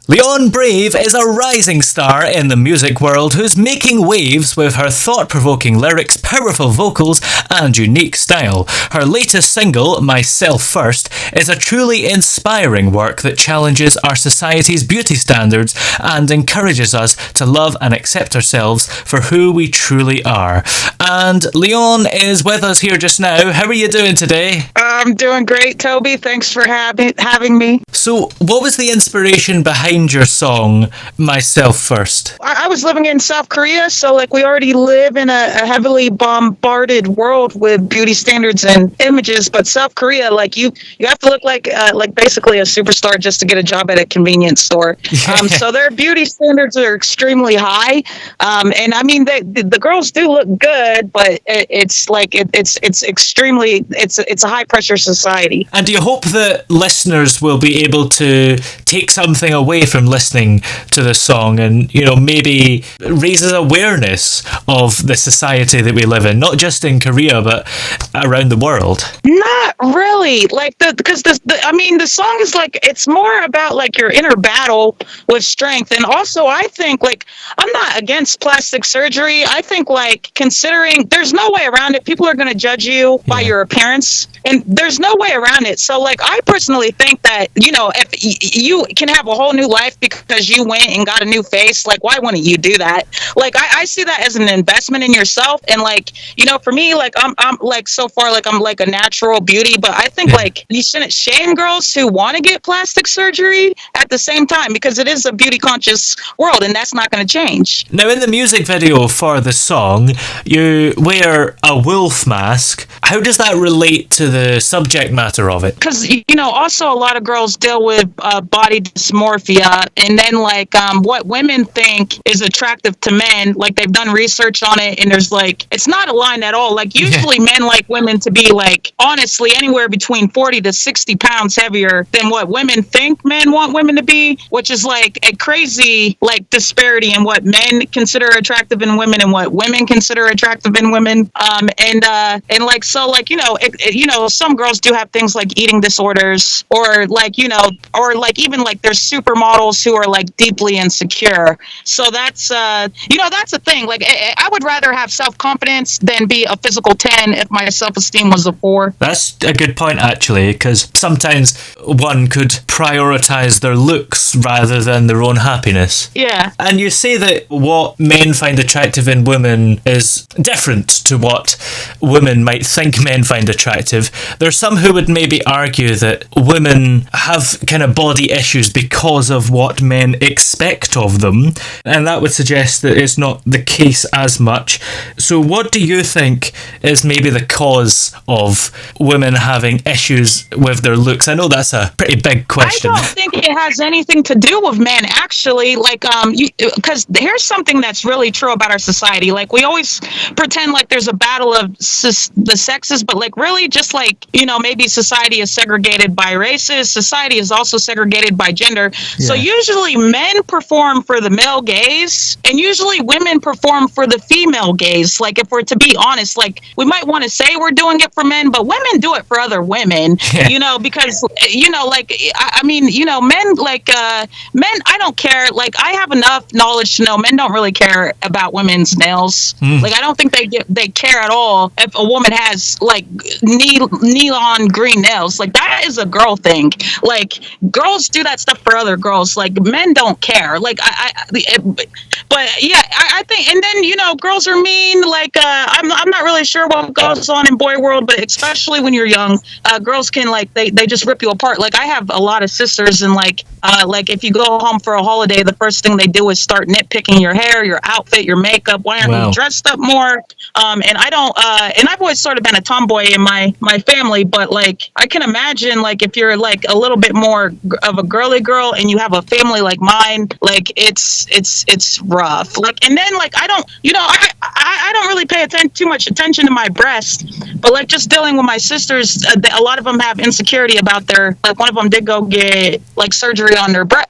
Lyon Brave is a rising star in the music world who's making waves with her thought-provoking lyrics, powerful vocals, and unique style. Her latest single, Myself First, is a truly inspiring work that challenges our society's beauty standards and encourages us to love and accept ourselves for who we truly are. And Lyon is with us here just now. How are you doing today? I'm doing great, Toby. Thanks for having me. So, what was the inspiration behind your song, Myself First? I was living in South Korea, so we already live in a heavily bombarded world with beauty standards and images. But South Korea, you have to look like basically a superstar just to get a job at a convenience store. So their beauty standards are extremely high, and I mean the girls do look good, but it's a high pressure society. And do you hope that listeners will be able to take something away from listening to the song and, maybe raises awareness of the society that we live in, not just in Korea, but around the world? Not really. The song is it's more about your inner battle with strength. And also I think I'm not against plastic surgery. I think considering there's no way around it. People are going to judge you by your appearance, and there's no way around it. So I personally think that, if you can have a whole new life because you went and got a new face, why wouldn't you do that? I see that as an investment in yourself. And for me, I'm so far, I'm a natural beauty, but I think you shouldn't shame girls who want to get plastic surgery at the same time, because it is a beauty conscious world and that's not going to change. Now, in the music video for the song, you wear a wolf mask. How does that relate to the subject matter of it? Because, also a lot of girls deal with body dysmorphia, and then what women think is attractive to men, they've done research on it, and there's it's not aligned at all. Usually men like women to be honestly anywhere between 40 to 60 pounds heavier than what women think men want women to be, which is a crazy disparity in what men consider attractive in women and what women consider attractive in women. Some girls do have things like eating disorders, or even there's supermodels who are deeply insecure. So that's that's a thing. I would rather have self-confidence than be a physical 10 if my self-esteem was a 4. That's a good point, actually, because sometimes one could prioritize their looks rather than their own happiness. Yeah. And you say that what men find attractive in women is different to what women might think men find attractive. There's some who would maybe argue that women have kind of body issues because of what men expect of them, and that would suggest that it's not the case as much. So what do you think is maybe the cause of women having issues with their looks? I know that's a pretty big question. I don't think it has anything to do with men, actually. Because here's something that's really true about our society. We always pretend there's a battle of the sexes, but really just maybe society is segregated by races. Society is also segregated by gender. Yeah. So usually men perform for the male gaze, and usually women perform for the female gaze. If we're to be honest, we might want to say we're doing it for men, but women do it for other women. Yeah. Because men, I don't care. I have enough knowledge to know men don't really care about women's nails. I don't think they care at all if a woman has neon green nails. That is a girl thing. Girls do that stuff for other girls. Men don't care. I think, and then girls are mean. I'm not really sure what goes on in boy world, but especially when you're young, girls can they just rip you apart. I have a lot of sisters, and if you go home for a holiday, the first thing they do is start nitpicking your hair, your outfit, your makeup. Why aren't you dressed up more? And I don't. And I've always sort of been a tomboy in my family, but I can imagine if you're a little bit more of a girly girl and you have a family like mine, it's rough. And then I don't really pay too much attention to my breast, but just dealing with my sisters, a lot of them have insecurity about their, one of them did go get surgery on her breast.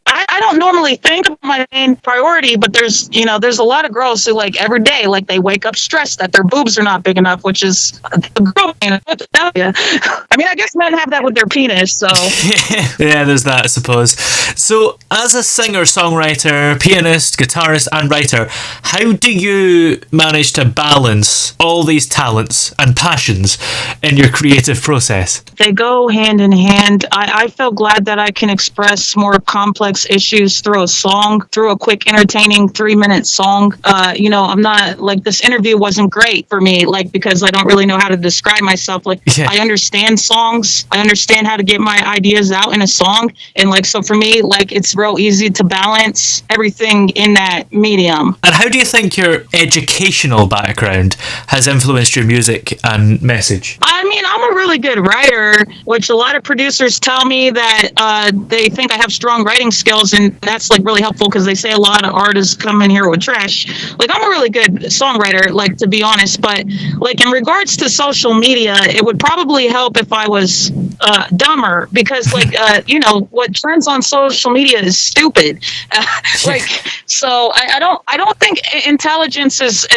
I don't normally think of my main priority, but there's a lot of girls who like every day, like they wake up stressed that their boobs are not big enough, which is a girl. I mean, I guess men have that with their penis, so. Yeah, there's that, I suppose. So, as a singer, songwriter, pianist, guitarist, and writer, how do you manage to balance all these talents and passions in your creative process? They go hand in hand. I feel glad that I can express more complex issues through a song, through a quick, entertaining 3-minute song. I'm not like, this interview wasn't great for me, like, because I don't really know how to describe myself. Like, I understand songs. I understand how to get my ideas out in a song. And like, so for me, like, it's real easy to balance everything in that medium. And how do you think your educational background has influenced your music and message? I mean, I'm a really good writer, which a lot of producers tell me that they think I have strong writing skills, and that's like really helpful because they say a lot of artists come in here with trash. Like, I'm a really good songwriter, like, to be honest, but like in regards to social media, it would probably help if I was dumber, because like what trends on social media is stupid. So I don't think intelligence is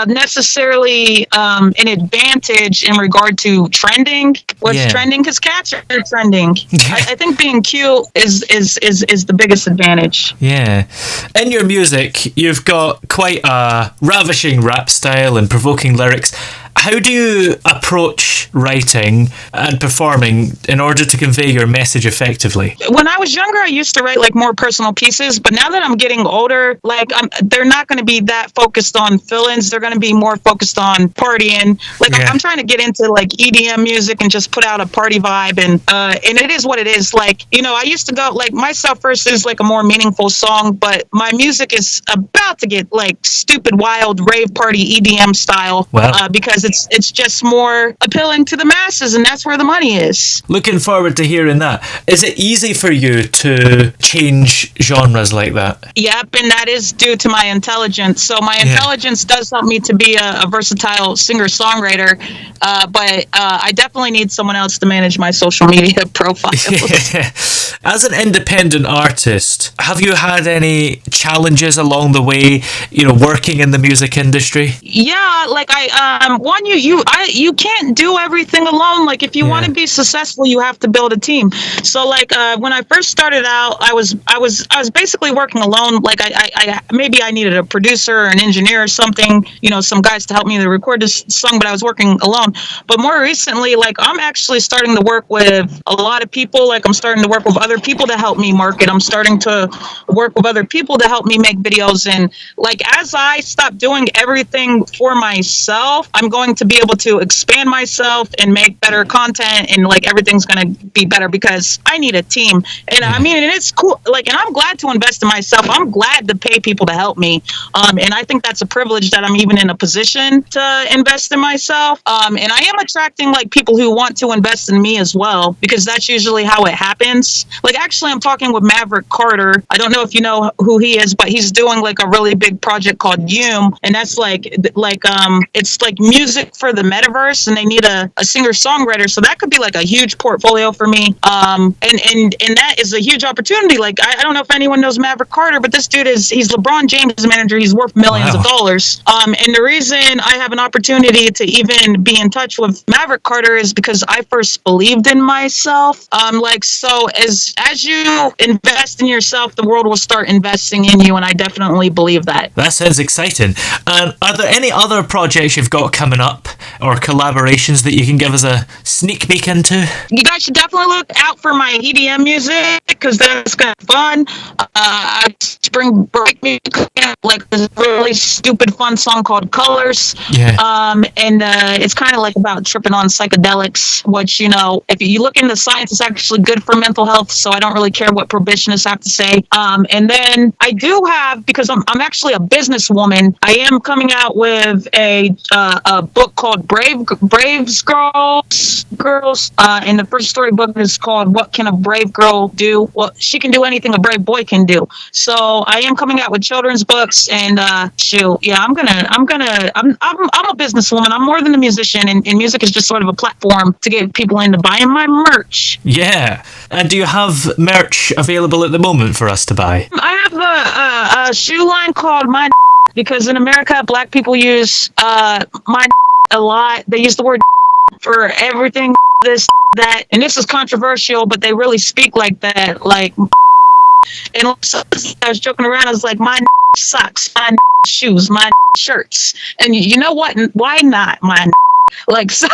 necessarily an advantage in regard to trending. What's trending, because cats are trending. I think being cute is the biggest advantage. Yeah. In your music, you've got quite a ravishing rap style and provoking lyrics. How do you approach writing and performing in order to convey your message effectively? When I was younger, I used to write like more personal pieces, but now that I'm getting older, like they're not going to be that focused on fill-ins. They're going to be more focused on partying. Like I'm trying to get into like EDM music and just put out a party vibe, and it is what it is. Like, I used to go, like, my Self First is like a more meaningful song, but my music is about to get like stupid, wild rave party EDM style. Wow. Because it's just more appealing to the masses, and that's where the money is. Looking forward to hearing that. Is it easy for you to change genres like that? Yep, and that is due to my intelligence. So my intelligence does help me to be a versatile singer-songwriter, but I definitely need someone else to manage my social media profile. As an independent artist, have you had any challenges along the way, working in the music industry? Yeah, like you can't do everything alone. Like, if you want to be successful, you have to build a team. So like when I first started out, I was basically working alone. Like I maybe I needed a producer or an engineer or something, some guys to help me to record this song, but I was working alone. But more recently, like, I'm actually starting to work with a lot of people. Like, I'm starting to work with other people to help me market. I'm starting to work with other people to help me make videos. And like, as I stop doing everything for myself, I'm going to be able to expand myself and make better content, and like, everything's going to be better because I need a team. And I mean, and it's cool. Like, and I'm glad to invest in myself. I'm glad to pay people to help me. And I think that's a privilege that I'm even in a position to invest in myself. And I am attracting like people who want to invest in me as well, because that's usually how it happens. Like, actually, I'm talking with Maverick Carter. I don't know if you know who he is, but he's doing like a really big project called Yume, and that's like it's like music for the metaverse, and they need a singer-songwriter. So that could be like a huge portfolio for me. And that is a huge opportunity. Like, I don't know if anyone knows Maverick Carter, but this dude he's LeBron James' manager. He's worth millions of dollars. And the reason I have an opportunity to even be in touch with Maverick Carter is because I first believed in myself. So as you invest in yourself, the world will start investing in you, and I definitely believe that. That sounds exciting. And are there any other projects you've got coming up, or collaborations that you can give us a sneak peek into? You guys should definitely look out for my EDM music, because that's kind of fun. Spring break music, like this really stupid fun song called Colors. And it's kind of like about tripping on psychedelics, which, if you look into science, it's actually good for mental health. So I don't really care what probationists have to say. And then I do have, because I'm actually a businesswoman, I am coming out with a book called Brave's Girls. And the first storybook is called What Can a Brave Girl Do? Well, she can do anything a brave boy can do. So I am coming out with children's books, and shoot, yeah, I'm a businesswoman. I'm more than a musician, and music is just sort of a platform to get people into buying my merch. Yeah. And do you have merch available at the moment for us to buy? I have a shoe line called My, because in America, black people use my a lot. They use the word for everything, this, that, and this is controversial, but they really speak like that. Like, and so I was joking around. I was like, my socks, my shoes, my shirts, and you know what? Why not my? Like, so,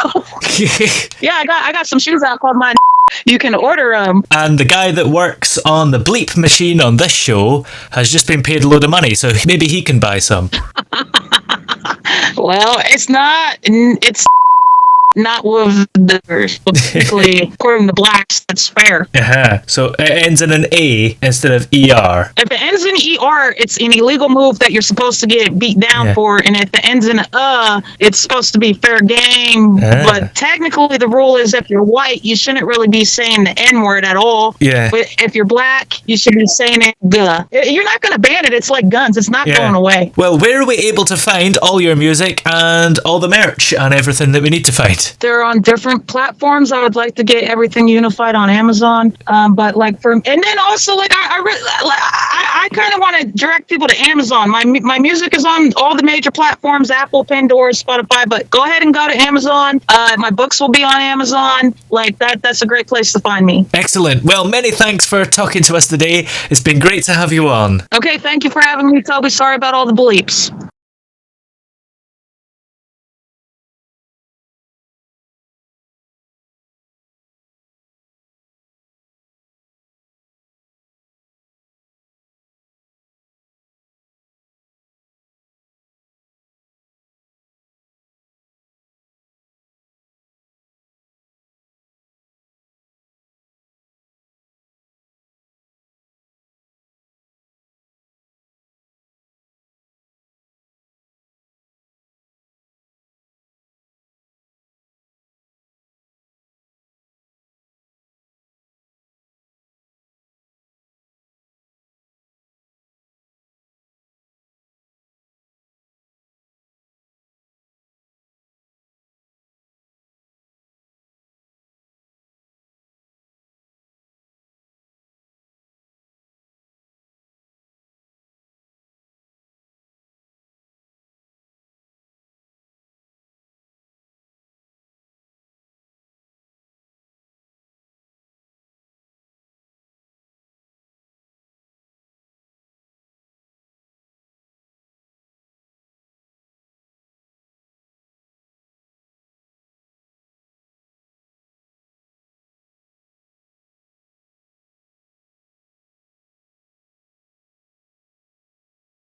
yeah, I got some shoes out called my. You can order them. And the guy that works on the bleep machine on this show has just been paid a load of money, so maybe he can buy some. Well, it's not with the particularly according to blacks, that's fair. So it ends in an A instead of ER. If it ends in ER, it's an illegal move that you're supposed to get beat down for, and if it ends in it's supposed to be fair game. But technically the rule is if you're white, you shouldn't really be saying the N-word at all. But if you're black, you should be saying it. Guh. You're not going to ban it. It's like guns. It's not going away. Well, where are we able to find all your music and all the merch and everything that we need to find? They're on different platforms. I would like to get everything unified on Amazon. But like and then also like I kind of want to direct people to Amazon. My music is on all the major platforms: Apple, Pandora, Spotify. But go ahead and go to Amazon. My books will be on Amazon. Like that's a great place to find me. Excellent. Well, many thanks for talking to us today. It's been great to have you on. Okay, thank you for having me, Toby. Sorry about all the bleeps.